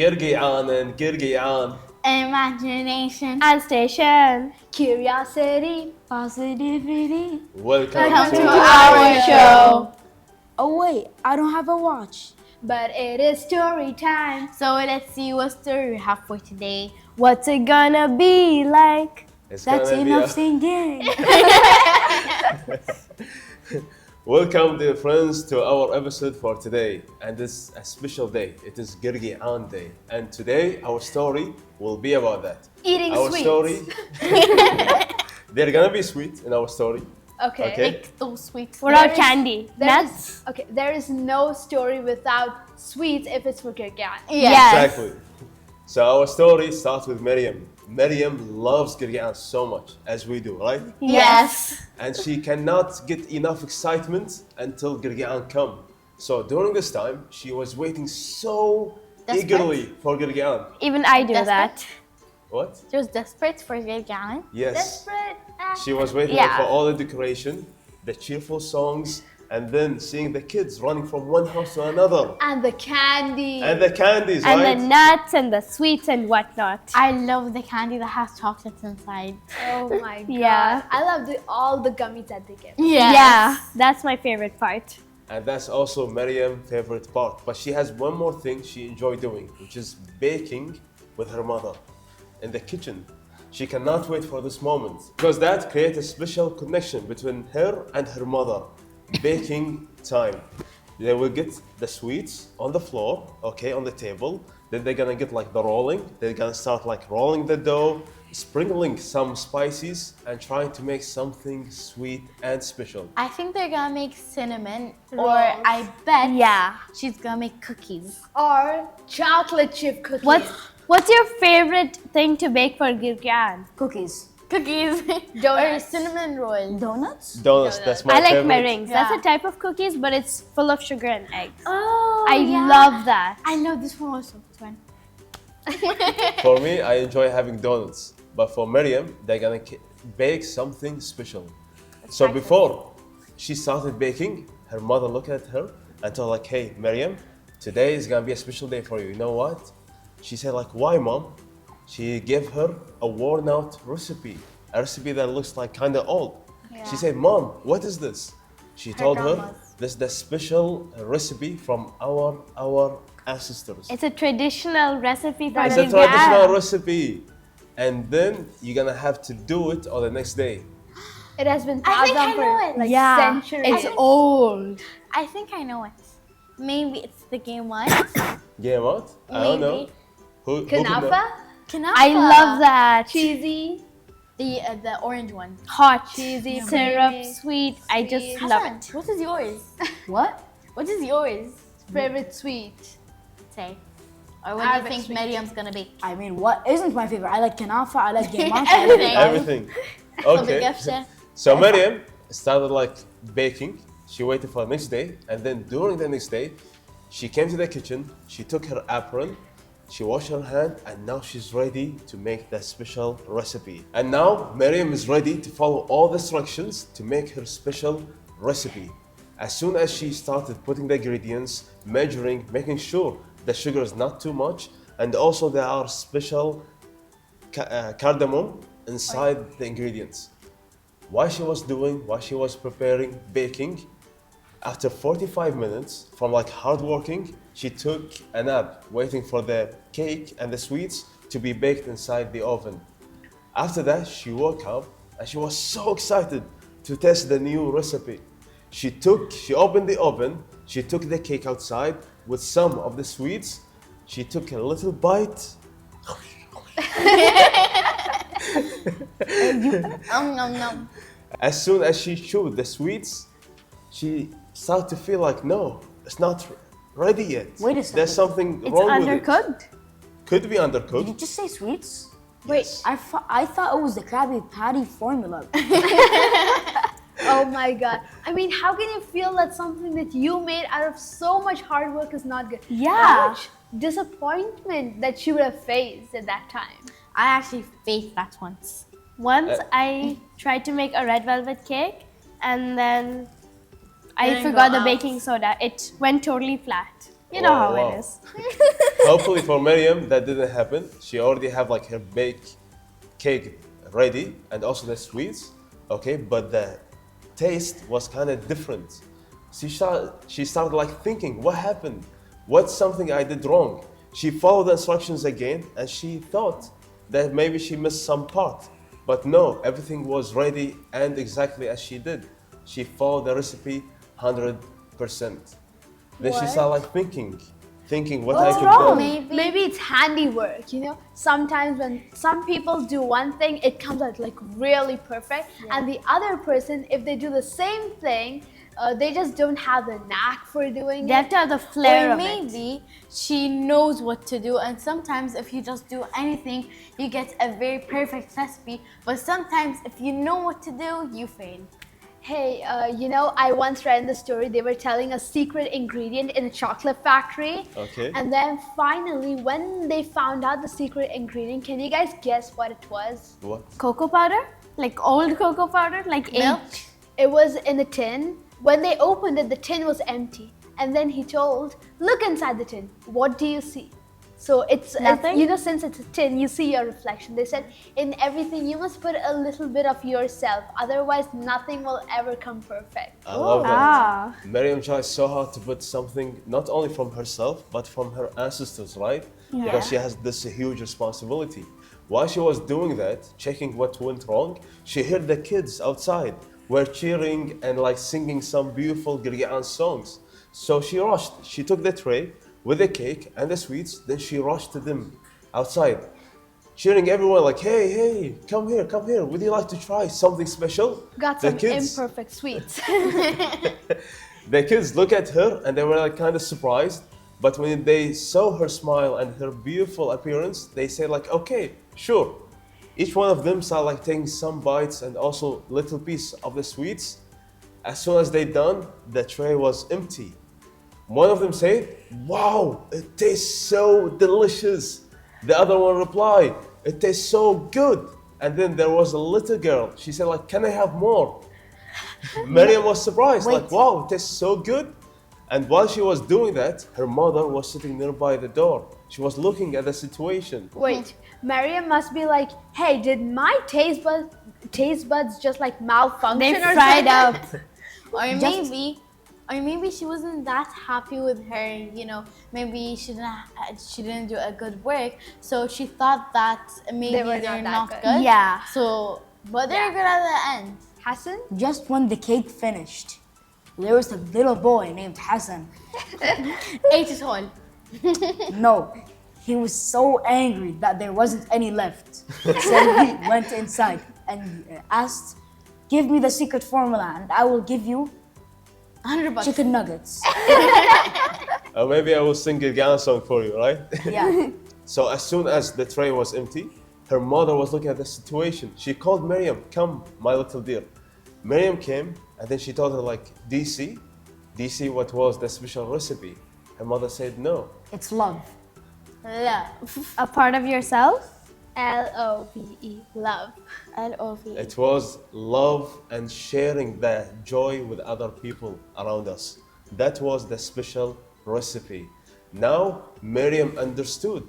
قرقيعان Imagination And station. Curiosity. Positivity. Welcome to to our show. Oh wait, I don't have a watch. But it is story time. So let's see what story we have for today. What's it gonna be like? It's That's gonna be enough singing. Welcome, dear friends, to our episode for today. And it's a special day. It is Qirqian Day. And today, our story will be about that. Eating our sweets. Story, they're gonna be sweet in our story. Okay. Okay. Like those sweets. What about candy? Nuts. Okay, there is no story without sweets if it's for Qirqian. Yes. Exactly. So our story starts with Maryam. Maryam loves Qirqian so much, as we do, right? Yes. And she cannot get enough excitement until Qirqian come. So during this time, she was waiting so Desperate? eagerly for Qirqian. Even I do Desperate? that. What? She was desperate for Qirqian. Yes. Desperate. She was waiting Yeah. for all the decoration, the cheerful songs, and then seeing the kids running from one house to another. And the candy. And the candies, And right? the nuts and the sweets and whatnot. I love the candy that has chocolates inside. Oh my god. Yeah. I love all the gummies that they give. Yes. Yeah, that's my favorite part. And that's also Maryam's favorite part. But she has one more thing she enjoys doing, which is baking with her mother in the kitchen. She cannot wait for this moment because that creates a special connection between her and her mother. Baking time. They will get the sweets on the floor, okay, on the table. Then they're gonna get like the rolling. They're gonna start like rolling the dough, sprinkling some spices, and trying to make something sweet and special. I think they're gonna make cinnamon, or Rolls. I bet Yeah. she's gonna make cookies. Or chocolate chip cookies. What's your favorite thing to bake for Qirqian? Cookies. Cookies. Or Donuts. cinnamon rolls. Donuts? Donuts, that's my I like favorite. meringues. Yeah. That's a type of cookies, but it's full of sugar and eggs. Oh, I love that. I know this one also. This one. For me, I enjoy having donuts. But for Maryam, they're gonna bake something special. So before she started baking, her mother looked at her and told like, hey, Maryam, today is gonna be a special day for you. You know what? She said like, why, mom? She gave her a worn out recipe, a recipe that looks like kind of old. She said, mom, what is this? She told her, grandma's. this is the special recipe from our ancestors. It's a traditional recipe for It's a Qirqian. traditional recipe. And then you're gonna have to do it on the next day. It has been I passed think down I for know it. like Yeah, centuries. it's old. I think I know it. Maybe it's the game one. Game out? I don't know. Maybe. Who can know? Kanafa? Kanafa. I love that. Cheesy. The orange one. Hot, Cheesy, syrup, creamy, sweet. I just sweet. love Hassan, it. what is yours? What? What is yours? Favorite sweet. Say. Or what do you Arabic think sweet. Maryam's gonna bake? I mean, what isn't my favorite? I like kanafa, I like gemat. Everything. Everything. Okay. Okay. So Maryam started like baking. She waited for the next day, and then during the next day, she came to the kitchen. She took her apron, she washed her hand, and now she's ready to make that special recipe. And now Maryam is ready to follow all the instructions to make her special recipe. As soon as she started putting the ingredients, measuring, making sure the sugar is not too much, and also there are special cardamom inside the ingredients. While she was preparing baking, after 45 minutes from like hard working, she took a nap waiting for the cake and the sweets to be baked inside the oven. After that, she woke up and she was so excited to test the new recipe. She opened the oven, she took the cake outside with some of the sweets, she took a little bite. Nom. As soon as she chewed the sweets, she started to feel like, no, it's not ready yet. Wait a second. There's something It's wrong with it. undercooked. Could be Did undercooked. you just say sweets? Yes. I thought it was the Krabby Patty formula. Oh my god. I mean, how can you feel that something that you made out of so much hard work is not good? Yeah. How much disappointment that she would have faced at that time. I actually faced that once. Once I tried to make a red velvet cake and then I Didn't forgot go the out. baking soda. It went totally flat. You know how Wow. it is. Hopefully for Miriam that didn't happen. She already have like her baked cake ready and also the sweets, okay? But the taste was kind of different. She started like thinking, what happened? What's something I did wrong? She followed the instructions again and she thought that maybe she missed some part. But no, everything was ready and exactly as she did. She followed the recipe 100%. Then she started like thinking what I What's could wrong? do. Maybe it's handiwork, you know? Sometimes when some people do one thing, it comes out like really perfect. And the other person, if they do the same thing, they just don't have the knack for doing They it. have to have the flair Or of it. maybe she knows what to do, and sometimes if you just do anything, you get a very perfect recipe. But sometimes if you know what to do, you fail. Hey, you know, I once read in the story, they were telling a secret ingredient in a chocolate factory. Okay. And then finally, when they found out the secret ingredient, can you guys guess what it was? What? Cocoa powder? Like old cocoa powder? Like Milk? It was in a tin. When they opened it, the tin was empty. And then he told, look inside the tin. What do you see? So it's Nothing? you know, since it's a tin, you see your reflection. They said, in everything, you must put a little bit of yourself. Otherwise, nothing will ever come perfect. I love that. Ah. Miriam tried so hard to put something not only from herself but from her ancestors, right? Because she has this huge responsibility. While she was doing that, checking what went wrong, she heard the kids outside were cheering and like singing some beautiful Gregorian songs. So she rushed. She took the tray with the cake and the sweets, then she rushed to them outside, cheering everyone like, hey, hey, come here, would you like to try something special? Got The some kids- imperfect sweets. The kids look at her and they were like kind of surprised, but when they saw her smile and her beautiful appearance, they say like, okay, sure. Each one of them started like taking some bites and also little piece of the sweets. As soon as they done, the tray was empty. One of them said, wow, it tastes so delicious. The other one replied, it tastes so good. And then there was a little girl. She said like, can I have more? Miriam was surprised, like, wow, it tastes so good. And while she was doing that, her mother was sitting nearby the door. She was looking at the situation. Wait, Mariam must be like, hey, did my taste buds just like malfunction They or fried something? up. Or maybe she wasn't that happy with her, you know, maybe she didn't do a good work, so she thought that maybe They were they're not not that good. Yeah. So, but they're good at the end. Hassan? Just when the cake finished, there was a little boy named Hassan. Ate it all. No, he was so angry that there wasn't any left. So he went inside and asked, give me the secret formula and I will give you 100 bucks. chicken nuggets. Or maybe I will sing a Ghana song for you, right? Yeah. So as soon as the tray was empty, her mother was looking at the situation. She called Miriam, come, my little dear. Miriam came and then she told her like, do you see what was the special recipe? Her mother said no. It's love. Love. A part of yourself? L-O-V-E, love. L-O-V. It was love and sharing the joy with other people around us. That was the special recipe. Now Miriam understood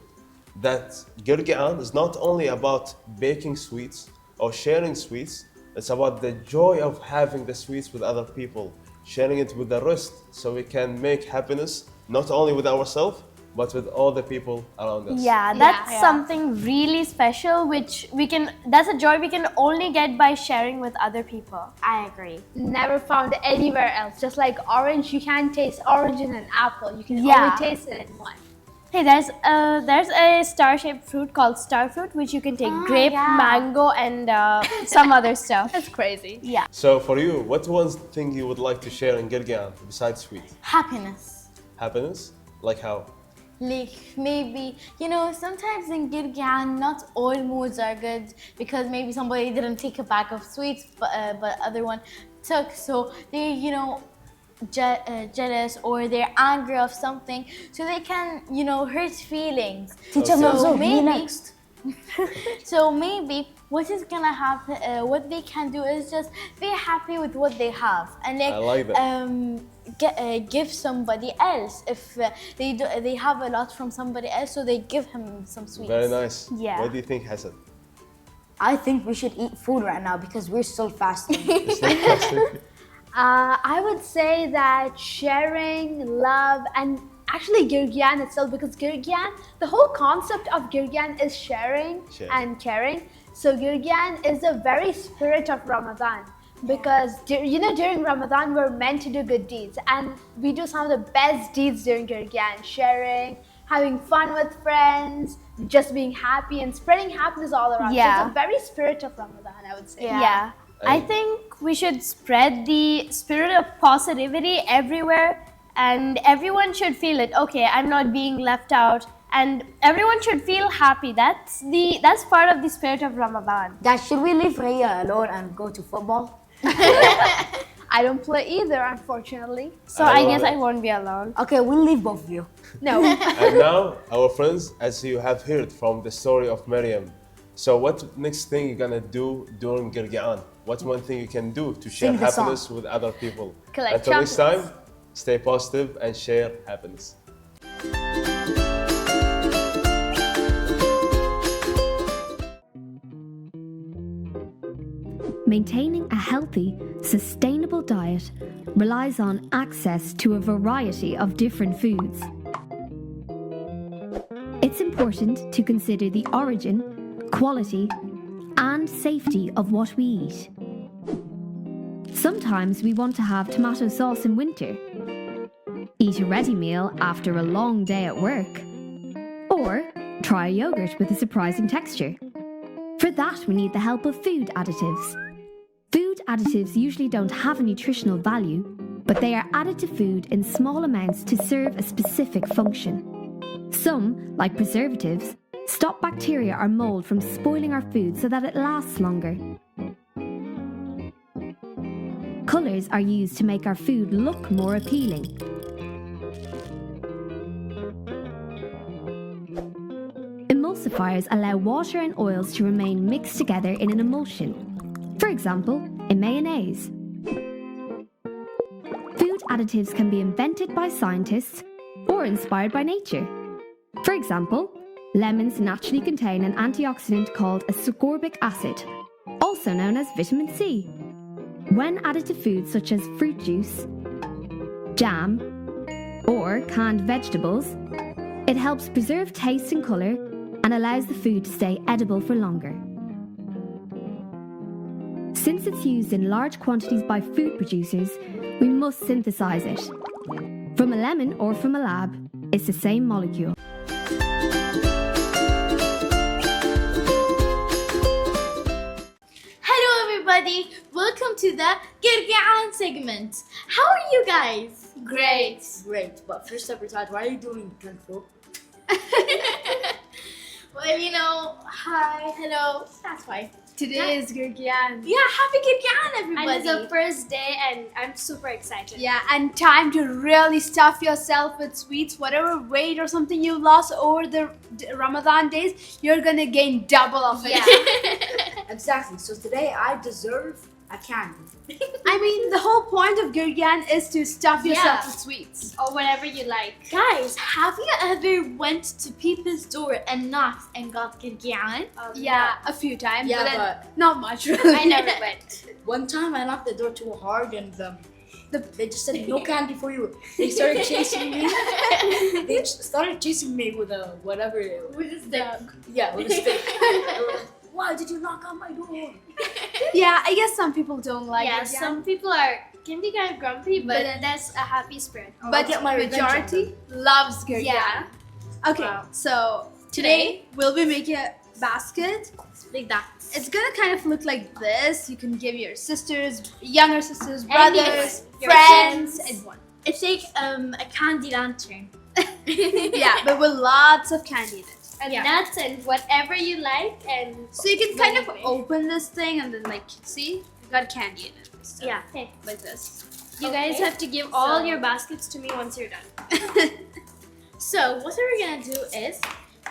that Gurgian is not only about baking sweets or sharing sweets, it's about the joy of having the sweets with other people, sharing it with the rest so we can make happiness not only with ourselves, but with all the people around us. Yeah, that's Yeah. something really special, that's a joy we can only get by sharing with other people. I agree. Never found anywhere else. Just like orange, you can't taste orange in an apple. You can Yeah. only taste it in one. Hey, there's a star-shaped fruit called star fruit, which you can take grape, mango, and some other stuff. That's crazy. Yeah. So for you, what one thing you would like to share in Gurgian besides sweet? Happiness. Happiness? Like how? Like maybe, you know, sometimes in Gurgian, not all moods are good because maybe somebody didn't take a bag of sweets, but other one took. So they, you know, jealous or they're angry of something, so they can, you know, hurt feelings. Teacher Okay. Marzouk, me maybe- next. So maybe what is gonna happen, what they can do is just be happy with what they have, and like, I like that. give somebody else if they have a lot from somebody else, so they give him some sweets. Very nice. Yeah. What do you think, Hassan? I think we should eat food right now because we're still fasting. It's not fasting. I would say that sharing, love, and actually Girgyan itself, because Girgyan, the whole concept of Girgyan is sharing and caring. So Girgyan is the very spirit of Ramadan. Because during Ramadan we're meant to do good deeds, and we do some of the best deeds during Girgyan, sharing, having fun with friends, just being happy and spreading happiness all around. Yeah. So it's a very spirit of Ramadan, I would say. Yeah. I think we should spread the spirit of positivity everywhere, and everyone should feel it. Okay, I'm not being left out, and everyone should feel happy. That's part of the spirit of Ramadan. Guys, should we leave Rhea alone and go to football? I don't play either, unfortunately. So I guess I won't be alone. Okay, we'll leave both of you. No. And now, our friends, as you have heard from the story of Maryam, so what next thing you're gonna do during Girgyan? What's one thing you can do to share Sing the happiness song. with other people? Collect Until next time, chocolates. stay positive and share happiness. Maintaining a healthy, sustainable diet relies on access to a variety of different foods. It's important to consider the origin, quality, and safety of what we eat. Sometimes we want to have tomato sauce in winter, eat a ready meal after a long day at work, or try a yogurt with a surprising texture. For that, we need the help of food additives. Food additives usually don't have a nutritional value, but they are added to food in small amounts to serve a specific function. Some, like preservatives, stop bacteria or mold from spoiling our food so that it lasts longer. Colours are used to make our food look more appealing. Emulsifiers allow water and oils to remain mixed together in an emulsion. For example, in mayonnaise. Food additives can be invented by scientists or inspired by nature. For example, lemons naturally contain an antioxidant called ascorbic acid, also known as vitamin C. When added to foods such as fruit juice, jam, or canned vegetables, it helps preserve taste and colour and allows the food to stay edible for longer. Since it's used in large quantities by food producers, we must synthesize it. From a lemon or from a lab, it's the same molecule. Hello everybody, welcome to the Girgyan segment. How are you guys? Great. Great, but first up, Rtad, why are you doing kung fu? Well, hi, hello, that's why. Today is Girgyan. Yeah, happy Girgyan everybody. And it's the first day, and I'm super excited. Yeah, and time to really stuff yourself with sweets. Whatever weight or something you lost over the Ramadan days, you're gonna gain double of it. Yeah. Exactly, so today I deserve a candy. I mean, the whole point of Girgyan is to stuff yourself with sweets. Or whatever you like. Guys, have you ever went to people's door and knocked and got Girgyan? Yeah, a few times, Yeah, but, then but- not much really. I never went. One time I knocked the door too hard and they just said, no candy for you. They started chasing me. They started chasing me with a whatever. With a stick. Yeah, with a stick. They were like, why did you knock on my door? Yeah, I guess some people don't like Yeah, Girgyan. some people can be kind of grumpy, but that's a happy spirit. But get my revenge on majority loves Girgyan. Yeah. Okay, Wow. so today we'll be making a basket. Like that. It's gonna kind of look like this. You can give your sisters, younger sisters, And brothers, your friends, friends. and one. It's like a candy lantern. Yeah, but with lots of candy in it. And Yeah. nuts and whatever you like, and So you can kind of Really? open this thing and then see, you got candy in it. So, yeah. Okay. like this. You guys have to give all your baskets to me once you're done. So what we're gonna do is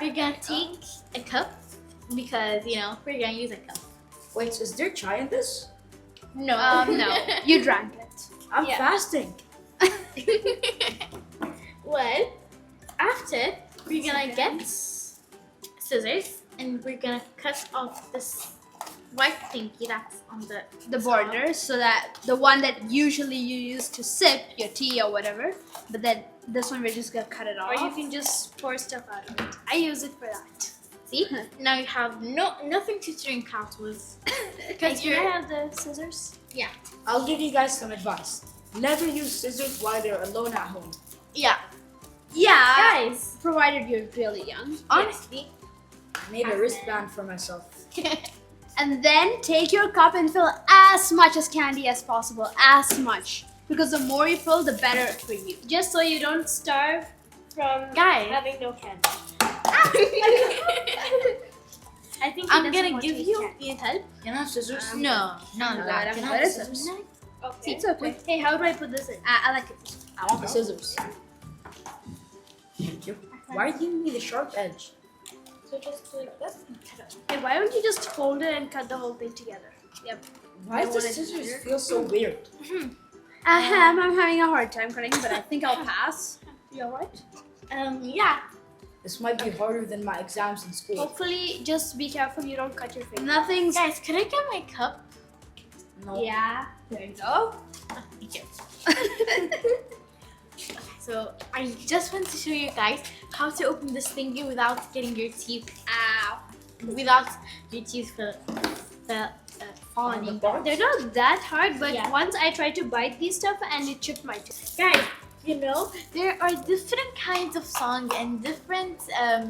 we're gonna take a cup because we're gonna use a cup. Wait, is there chai in this? No. No, you drank it. I'm Yeah. fasting. Well, after we're gonna get scissors and we're gonna cut off this white thingy that's on The border, so that the one that usually you use to sip your tea or whatever, but then this one we're just gonna cut it off. Or you can just pour stuff out of it. I use it for that. See? Now you have nothing to drink out with. Because you have the scissors. Yeah. I'll give you guys some advice. Never use scissors while you're alone at home. Yeah. Yeah, Guys. provided you're really young. Honestly. I made a wristband for myself. And then take your cup and fill as much as candy as possible. As much. Because the more you fill, the better for you. Just so you don't starve from Guys. having no candy. I think I'm gonna give you help. Can I have scissors? No, no, no, I don't Can I have have scissors. scissors? Okay. It's okay. Hey, how do I put this in? I like it. I want the scissors. Thank you. Why are you giving me the sharp edge? So just like this. Hey, why don't you just fold it and cut the whole thing together? Yep. Why does the scissors feel so weird? I'm having a hard time cutting, but I think I'll pass. You alright? Yeah. This might be harder than my exams in school. Hopefully, just be careful you don't cut your finger. Nothing's. Guys, can I get my cup? No. Yeah. There you go. Thank you. So I just want to show you guys how to open this thingy without getting your teeth without your teeth falling. They're not that hard, but Yeah. once I tried to bite these stuff and it chipped my tooth. Guys, you know there are different kinds of songs and different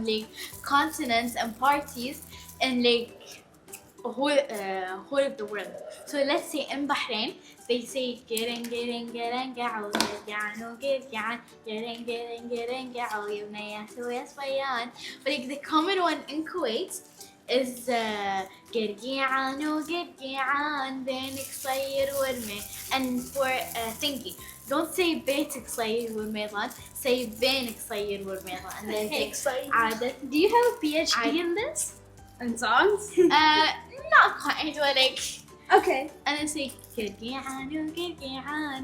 like continents and parties and like whole of the world. So let's say in Bahrain they say getting ga'o getting but like the common one in Kuwait is قرقيعان بينك صير ورمي. And for thingy, don't say بيتك صير ورميضان, say بينك صير ورميضان. And then say عداد. Do you have a PhD in this? And songs? Not quite, but like. Okay. And then say قرقيعان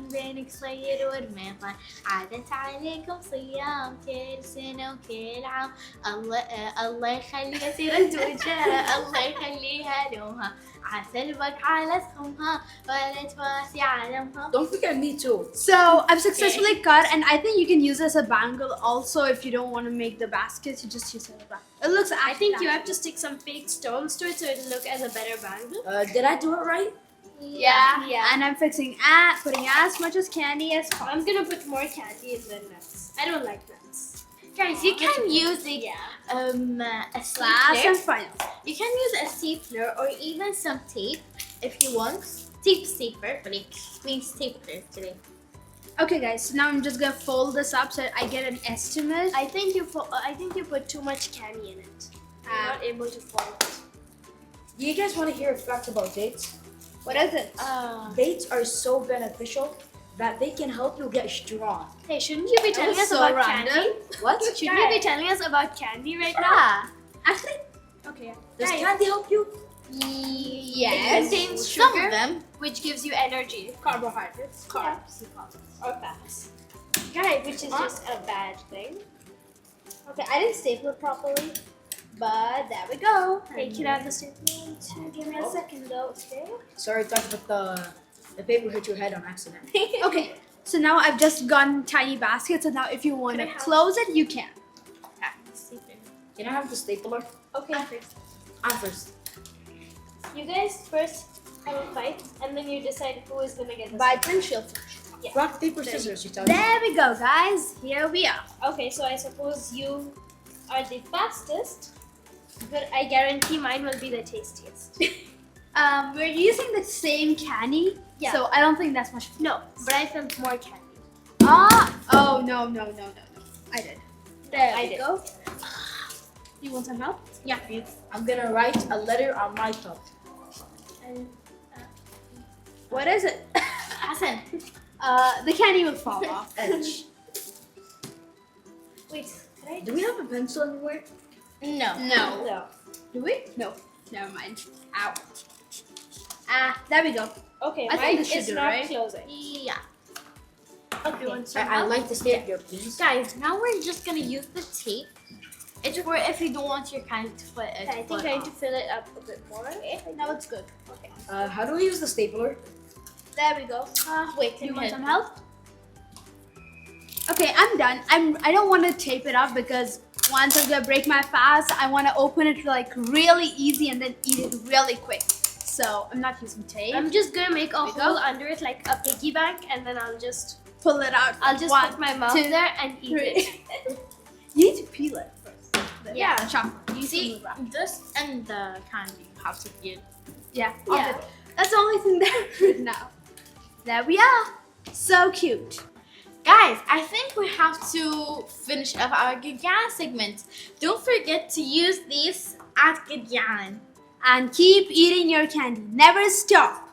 بينك صير ورميضان عادت عليكم صيام كل سنة وكل عام الله يخليها سيرة وجهها الله يخليها لومها عسل بك على سخمها ولا تواسي عالمها. Don't forget me too. So I've successfully cut, and I think you can use it as a bangle also if you don't want to make the baskets. You just use it as a bangle. It looks. I think you have to stick some fake stones to it so it'll look as a better bangle. Did I do it right? Yeah. And I'm putting as much as candy as possible. I'm gonna put more candy in the nuts. I don't like nuts. Guys, you can use like a Last stapler. and final. You can use a stapler or even some tape if you want. Tape stapler, but like means stapler today. Okay, guys. So now I'm just gonna fold this up so I get an estimate. I think you put too much candy in it. I'm not able to fold it. Do you guys want to hear a fact about dates? What is it? Dates are so beneficial that they can help you get strong. Hey, shouldn't you be telling us so about random. candy? What? Shouldn't you be telling us about candy right now? Yeah. Actually, Okay. Yeah. Does Guys, candy help you? It yes. contains Some sugar, of them. which gives you energy. Carbohydrates. Carbs. Or fats. Guys, which is just a bad thing. Okay, I didn't staple it properly, but there we go. Hey, can I have the stapler? Give me a second though, okay? Sorry, thought that the paper hit your head on accident. Okay. So now I've just gotten tiny baskets, and now if you want to close it, you can. Can I have the stapler? Okay. I'm first. You guys first have a fight, and then you decide who is gonna get the By she'll finish. Yeah. Rock, paper, scissors, you tell me. There we go, guys. Here we are. Okay, so I suppose you are the fastest, but I guarantee mine will be the tastiest. We're using the same candy, Yeah. so I don't think that's much. No, but I felt more candy. Oh no. I did. There I we did. go. You want some help? Yeah, please. I'm gonna write a letter on my cup. And What is it? Hassan. The candy will fall off. Edge. wait, can I? Do we have a pencil anywhere? No. No. Do we? No. Never mind. Ow. There we go. Okay, I think mine this should is do, not right? closing. Yeah. Okay, I'd like to stay here, please. guys, now we're just gonna use the tape. It's for if you don't want your candy to fall. I think I need to fill it up a bit more. Okay, now it's good. Okay. How do we use the stapler? There we go. Wait, Do you want hit. some help? Okay, I'm done. I don't want to tape it up because once I'm gonna break my fast, I want to open it like really easy and then eat it really quick. So I'm not using tape. I'm just gonna make a hole under it like a piggy bank, and then I'll just pull it out. I'll just One, put my mouth two, there and eat it. You need to peel it first. Yeah. Chop. You see, this and the candy you have to eat. Yeah. Yeah. That's the only thing there for now. There we are. So cute. Guys, I think we have to finish up our Gurgan segment. Don't forget to use these at Gurgan. And keep eating your candy. Never stop.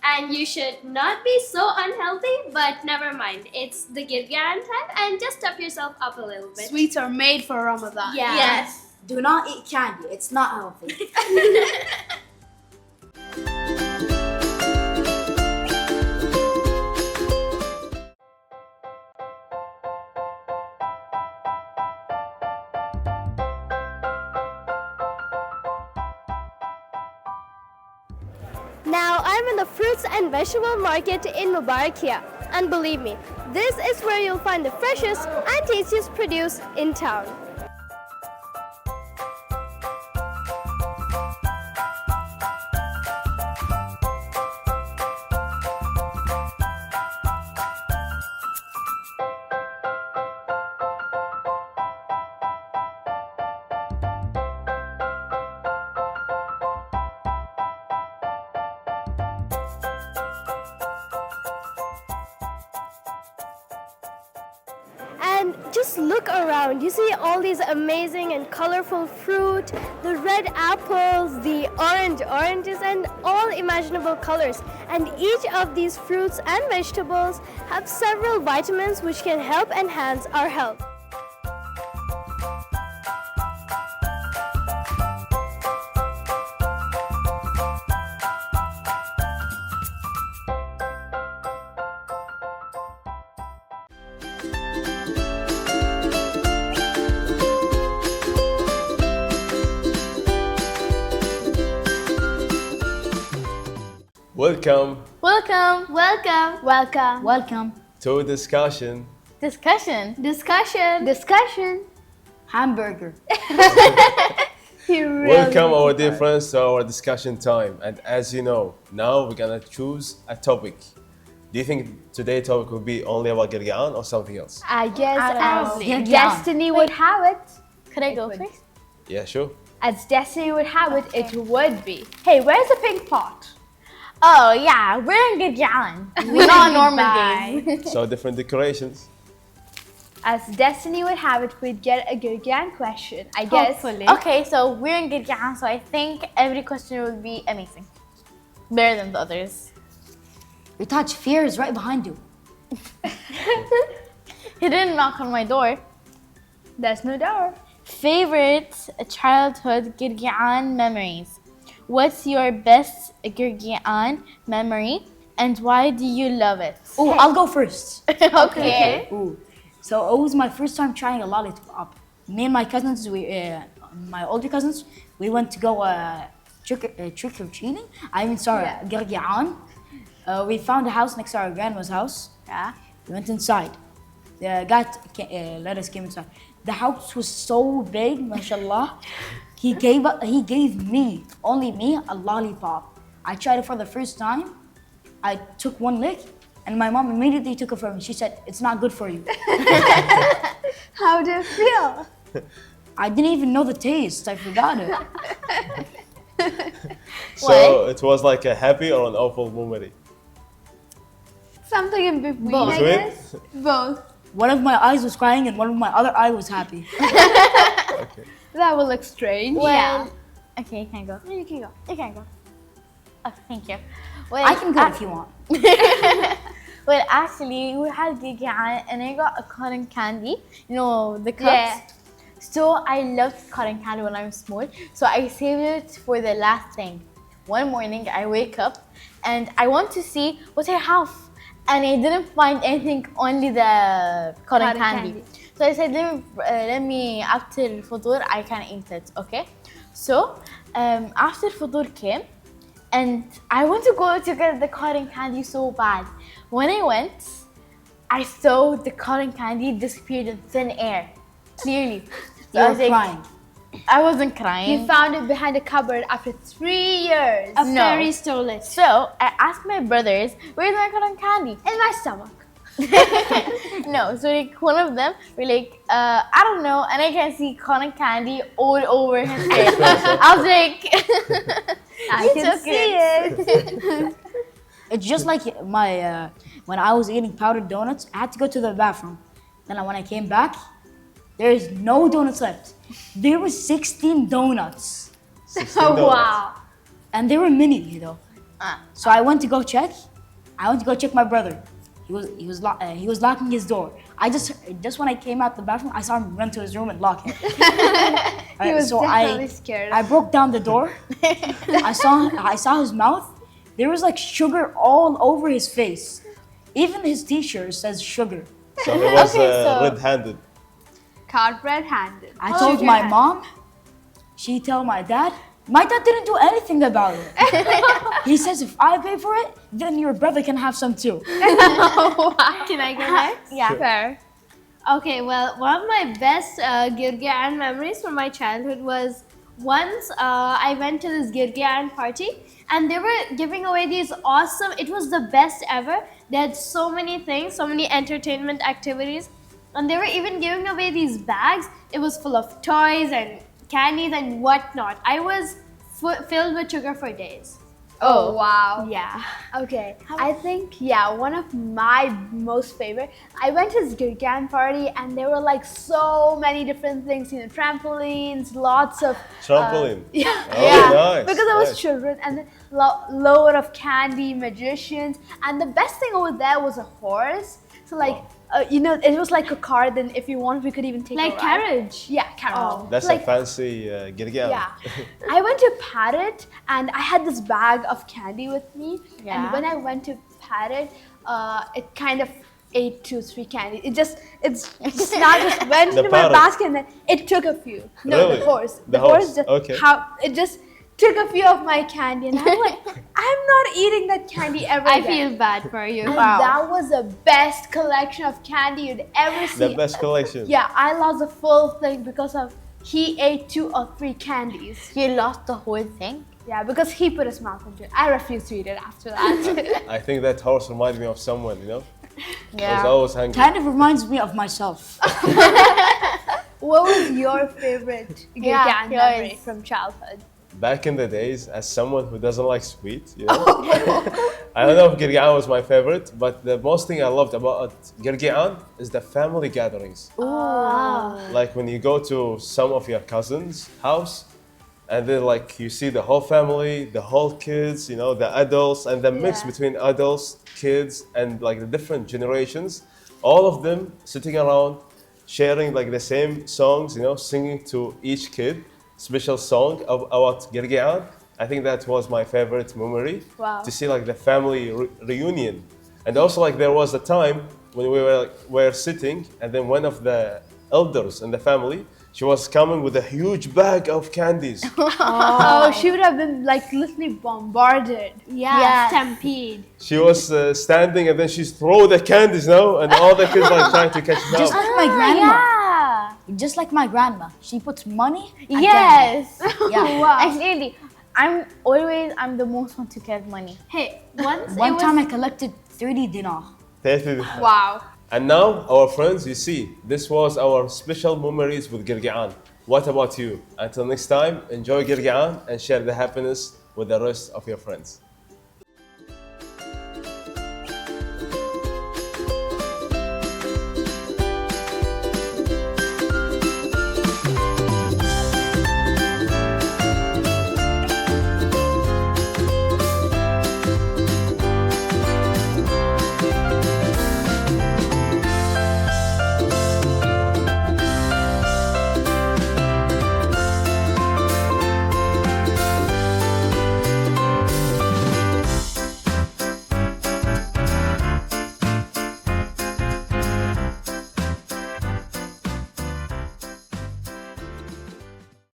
And you should not be so unhealthy, but never mind. It's the Gilgan time, and just top yourself up a little bit. Sweets are made for Ramadan. Yeah. Yes. Do not eat candy. It's not healthy. Now I'm in the fruits and vegetable market in Mubarakia, and believe me, this is where you'll find the freshest and tastiest produce in town. And just look around. You see all these amazing and colorful fruit, the red apples, the oranges, and all imaginable colors. And each of these fruits and vegetables have several vitamins which can help enhance our health. Welcome Welcome. Welcome. Welcome. Welcome. to discussion. Discussion. Discussion. Discussion. Hamburger. Welcome our dear friends to our discussion time. And as you know, now we're gonna choose a topic. Do you think today's topic will be only about Gilgan or something else? I guess I don't as know. destiny would have it. Could I go first? Yeah, sure. As destiny would have it, it would be. Hey, where's the pink pot? Oh yeah, we're in Gurgan. We're not normal Bye. days. So different decorations. As destiny would have it, we'd get a Gurgan question. I guess. Hopefully. Okay, so we're in Gurgan, so I think every question will be amazing. Better than the others. Retaج, fear is right behind you. He didn't knock on my door. There's no door. Favorite childhood Gurgan memories. What's your best Gurgan memory and why do you love it? Oh, I'll go first. Okay. Ooh. So it was my first time trying a lollipop. Me and my cousins, my older cousins, we went to go trick or treating. I even saw a Gurgan. We found a house next to our grandma's house. Yeah. We went inside. The guy let us came inside. The house was so big, mashallah. He gave me, only me, a lollipop. I tried it for the first time. I took one lick, and my mom immediately took it from me. She said, "It's not good for you." How do you feel? I didn't even know the taste. I forgot it. So it was like a happy or an awful memory? Something in between, Both. I guess. Both. One of my eyes was crying, and one of my other eye was happy. Okay. That will look strange. Well, okay, you can go. You can go. You can go. Oh, thank you. Well, I can go if you want. Well, actually, we had Gurgan and I got a cotton candy. You know, the cups. Yeah. So I loved cotton candy when I was small. So I saved it for the last thing. One morning, I wake up and I want to see what I have. and I didn't find anything, only the cotton candy. So I said, let me after الفطور I can eat it, okay? So after الفطور came, and I want to go to get the cotton candy so bad. When I went, I saw the cotton candy disappeared in thin air, clearly. So You were crying. I wasn't crying. You found it behind a cupboard after 3 years. A fairy stole it. So I asked my brothers, where's my cotton candy? In my stomach. No, so like one of them were like, I don't know, and I can see cotton candy all over his face. I was like, I can see it. It's just like my when I was eating powdered donuts, I had to go to the bathroom. Then when I came back, there's no donuts left. There were 16 donuts. 16 Oh, dollars. wow. And they were mini, you know. So I went to go check. I went to go check my brother. He was locking his door. Just when I came out the bathroom, I saw him run to his room and lock it. He was So definitely scared. I broke down the door. I saw his mouth. There was like sugar all over his face. Even his t-shirt says sugar. So he was Okay, so- red-handed. Caught red-handed. I told my mom. She told my dad. My dad didn't do anything about it. He says if I pay for it, then your brother can have some too. Can I go next? yeah. Fair. Okay, well, one of my best Girgian memories from my childhood was once I went to this Girgian party and they were giving away these awesome, it was the best ever. They had so many things, so many entertainment activities, and they were even giving away these bags. It was full of toys and candies and whatnot. I was filled with sugar for days. Oh, wow. Yeah. Okay, I think, yeah, one of my most favorite, I went to this Girgan party and there were like so many different things, you know, trampolines, lots of... Trampoline. Yeah. Oh, nice. Because I was nice. children, and then load of candy, magicians, and the best thing over there was a horse. So like, you know, it was like a car, then if you want, we could even take Like a ride. carriage. Yeah, carriage. That's like, a fancy girgian. yeah. I went to pat it and I had this bag of candy with me. Yeah. And when I went to pat it, it kind of ate 2-3 candies. It's not just went The into my parrot. basket and then it took a few. No, Really? the horse. The horse, just okay. it just took a few of my candy and I'm like, I'm not eating that candy ever I again. feel bad for you. And that was the best collection of candy you'd ever see. The best collection. Yeah, I lost the full thing because of he ate 2 or 3 candies. You lost the whole thing? Yeah, because he put his mouth into it. I refused to eat it after that. I think that horse reminded me of someone, you know? I was Yeah. always hungry. Kind of reminds me of myself. What was your favorite Yeah, Girgan yours. memory from childhood? Back in the days, as someone who doesn't like sweet, you know? I don't know if girgian was my favorite, but the most thing I loved about girgian is the family gatherings. Like when you go to some of your cousins' house, and then like you see the whole family, the whole kids, you know, the adults, and the mix between adults, kids, and like the different generations, all of them sitting around, sharing like the same songs, you know, singing to each kid, special song about girgian. I think that was my favorite memory. Wow. To see like the family reunion. And also like there was a time when we were sitting, and then one of the elders in the family, she was coming with a huge bag of candies. Oh, she would have been like literally bombarded. Yeah, Yes. stampede. She was standing and then she threw the candies now, and all the kids like trying to catch them Just up. like my grandma. Yeah. Just like my grandma. She puts money and Yes. candy. Yeah. Wow. Actually, I'm the most one to get money. Hey, once One it was time I collected 30 dinar. Wow. And now, our friends, you see, this was our special memories with girgian. What about you? Until next time, enjoy girgian and share the happiness with the rest of your friends.